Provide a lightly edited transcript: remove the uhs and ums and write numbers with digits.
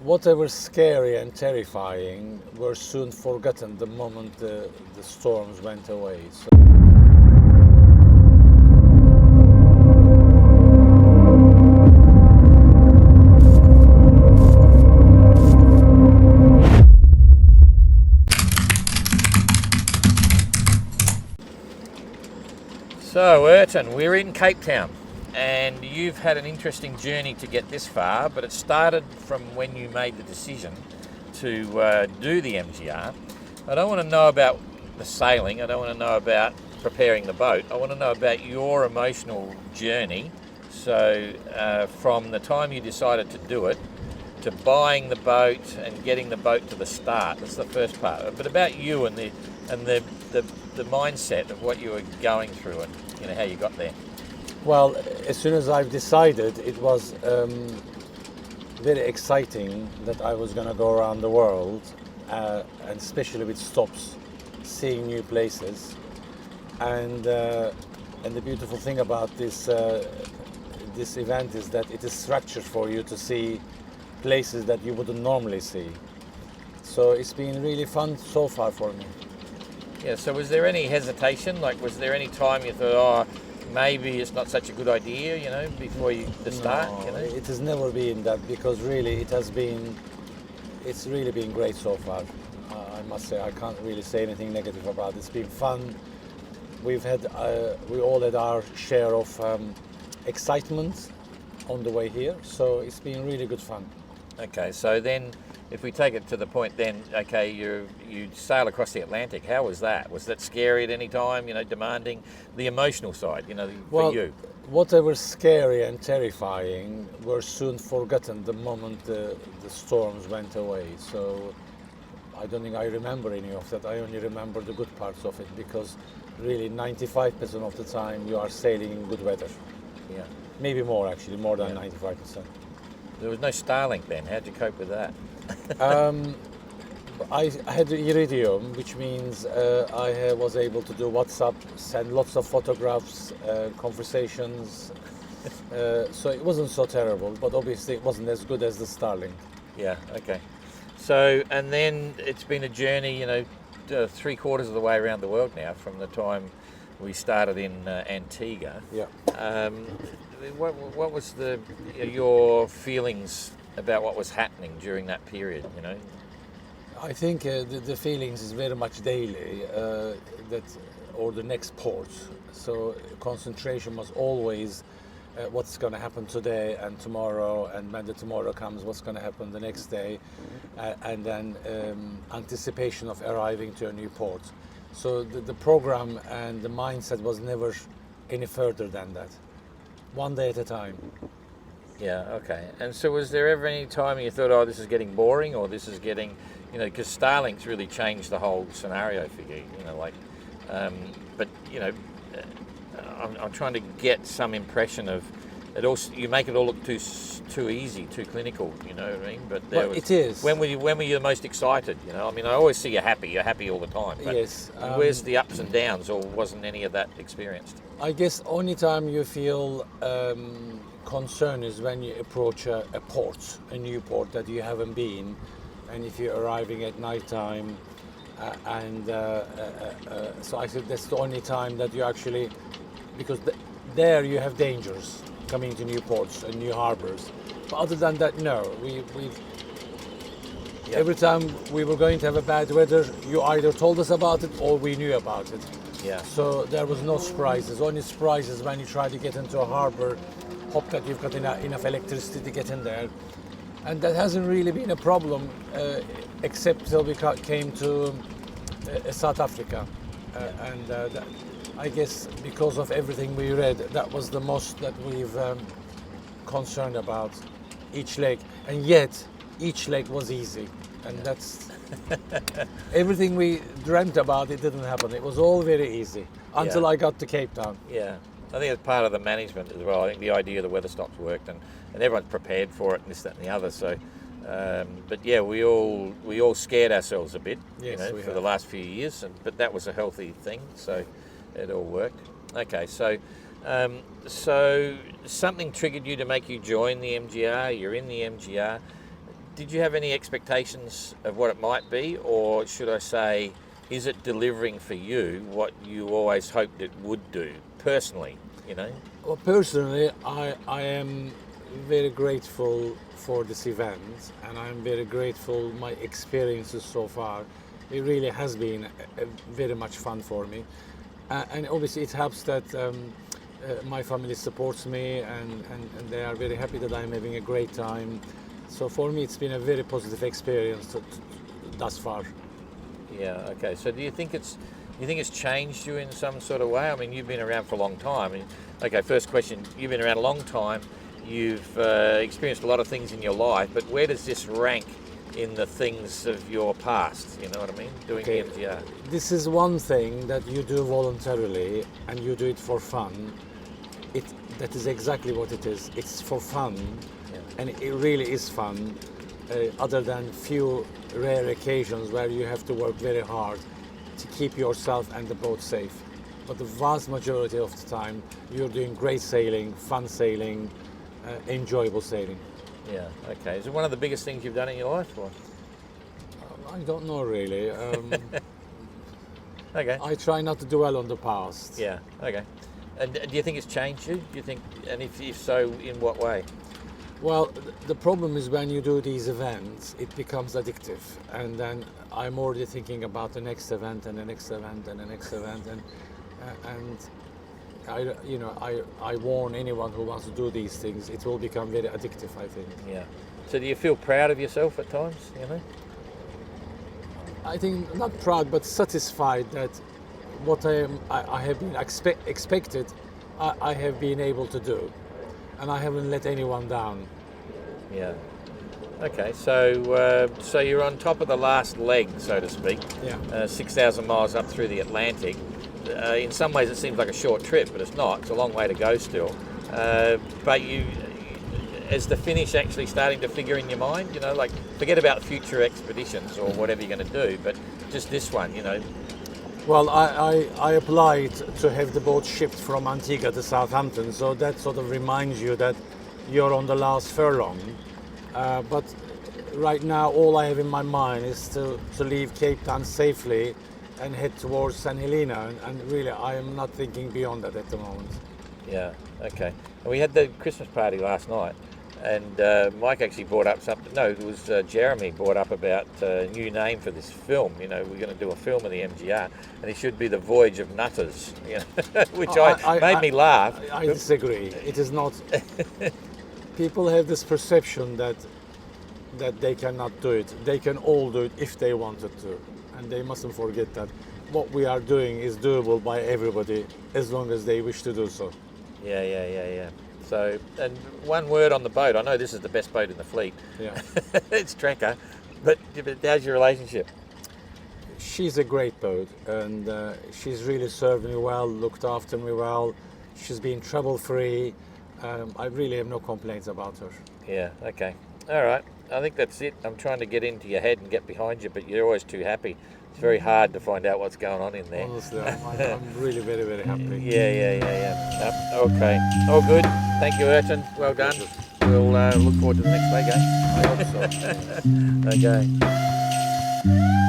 whatever scary and terrifying were soon forgotten the moment the storms went away. So Ertan, we're in Cape Town, and you've had an interesting journey to get this far, but it started from when you made the decision to do the MGR. I don't want to know about the sailing, I don't want to know about preparing the boat, I want to know about your emotional journey. So from the time you decided to do it, to buying the boat and getting the boat to the start, that's the first part. But about you and the mindset of what you were going through and how you got there. Well, as soon as I've decided, it was very exciting that I was going to go around the world, and especially with stops, seeing new places. And the beautiful thing about this event is that it is structured for you to see places that you wouldn't normally see. So it's been really fun so far for me. Yeah, so was there any hesitation? Like, was there any time you thought, oh, maybe it's not such a good idea, before the start? No, it has never been that, because really it's really been great so far. I must say, I can't really say anything negative about it. It's been fun. We all had our share of excitement on the way here, so it's been really good fun. Okay, so then if we take it to the point then, okay, you sail across the Atlantic. How was that? Was that scary at any time, demanding? The emotional side, for you? Whatever scary and terrifying were soon forgotten the moment the storms went away. So I don't think I remember any of that. I only remember the good parts of it, because really 95% of the time you are sailing in good weather. Yeah. Maybe more, actually, more than 95%. There was no Starlink then. How'd you cope with that? I had Iridium, which means I was able to do WhatsApp, send lots of photographs, conversations. So it wasn't so terrible, but obviously it wasn't as good as the Starlink. Yeah, okay. So, and then it's been a journey, 3/4 of the way around the world now, from the time we started in Antigua. Yeah. What was your feelings about what was happening during that period? I think the feelings is very much daily, or the next port. So concentration was always what's going to happen today and tomorrow, and when the tomorrow comes, what's going to happen the next day, and then anticipation of arriving to a new port. So the program and the mindset was never any further than that. One day at a time. Yeah, okay. And so was there ever any time you thought, oh, this is getting boring, or this is getting, because Starlink's really changed the whole scenario for you, but, I'm trying to get some impression of it. Also, you make it all look too easy, too clinical, you know what I mean? But it is. When were you the most excited? I mean, I always see you're happy all the time. But yes. Where's the ups and downs, or wasn't any of that experienced? I guess only time you feel concern is when you approach a port, a new port that you haven't been, and if you're arriving at night time, so I said that's the only time that you actually, because there you have dangers coming to new ports and new harbors. But other than that, no. Every time we were going to have a bad weather, you either told us about it or we knew about it. Yeah. So there was no surprises. Only surprises when you try to get into a harbor, hope that you've got enough electricity to get in there. And that hasn't really been a problem, except till we came to South Africa. I guess because of everything we read, that was the most that we've concerned about, each leg. And yet, each leg was easy. And that's everything we dreamt about, it didn't happen. It was all very easy until I got to Cape Town. Yeah. I think it's part of the management as well. I think the idea of the weather stops worked, and everyone's prepared for it, and this, that, and the other. So, but yeah, we all scared ourselves a bit, for the last few years. But that was a healthy thing, so it all worked. Okay, so something triggered you to make you join the MGR. You're in the MGR. did you have any expectations of what it might be, or should I say, is it delivering for you what you always hoped it would do, personally, you know? Well, personally, I am very grateful for this event, and I'm very grateful my experiences so far. It really has been very much fun for me. And obviously it helps that my family supports me, and they are very happy that I'm having a great time. So for me, it's been a very positive experience thus far. Yeah. Okay. So do you think it's changed you in some sort of way? I mean, you've been around for a long time. Okay. First question: you've been around a long time. You've experienced a lot of things in your life, but where does this rank in the things of your past? You know what I mean? Doing the MGR. This is one thing that you do voluntarily, and you do it for fun. That is exactly what it is. It's for fun, and it really is fun. Other than few rare occasions where you have to work very hard to keep yourself and the boat safe. But the vast majority of the time, you're doing great sailing, fun sailing, enjoyable sailing. Yeah. Okay. Is it one of the biggest things you've done in your life, or? I don't know really. Okay. I try not to dwell on the past. Yeah. Okay. And do you think it's changed you? Do you think, and if so, in what way? Well, the problem is when you do these events, it becomes addictive, and then I'm already thinking about the next event and the next event and the next event, and I warn anyone who wants to do these things, it will become very addictive, I think. Yeah. So do you feel proud of yourself at times? You know. I think not proud, but satisfied that what I have been expected, I have been able to do. And I haven't let anyone down. Yeah. Okay, so so you're on top of the last leg, so to speak. Yeah. 6,000 miles up through the Atlantic. In some ways, it seems like a short trip, but it's not. It's a long way to go still. But is the finish actually starting to figure in your mind? You know, like forget about future expeditions or whatever you're going to do, but just this one. You know. Well, I applied to have the boat shipped from Antigua to Southampton, so that sort of reminds you that you're on the last furlong. But right now, all I have in my mind is to leave Cape Town safely and head towards St. Helena, and really, I am not thinking beyond that at the moment. Yeah, okay. And we had the Christmas party last night, and Mike actually brought up something. No, it was Jeremy brought up about a new name for this film. You know, we're going to do a film of the MGR, and it should be The Voyage of Nutters, you know, which made me laugh. I disagree. It is not. People have this perception that they cannot do it. They can all do it if they wanted to, and they mustn't forget that what we are doing is doable by everybody as long as they wish to do so. Yeah. So, and one word on the boat. I know this is the best boat in the fleet. Yeah. It's Trekker, but how's your relationship? She's a great boat, and she's really served me well, looked after me well. She's been trouble-free. I really have no complaints about her. Yeah, okay. All right. I think that's it. I'm trying to get into your head and get behind you, but you're always too happy. It's very hard to find out what's going on in there. Honestly, I'm really very, very happy. Yeah. Okay. All good. Thank you, Ertan. Well done. We'll look forward to the next leg, eh? I hope so. Okay.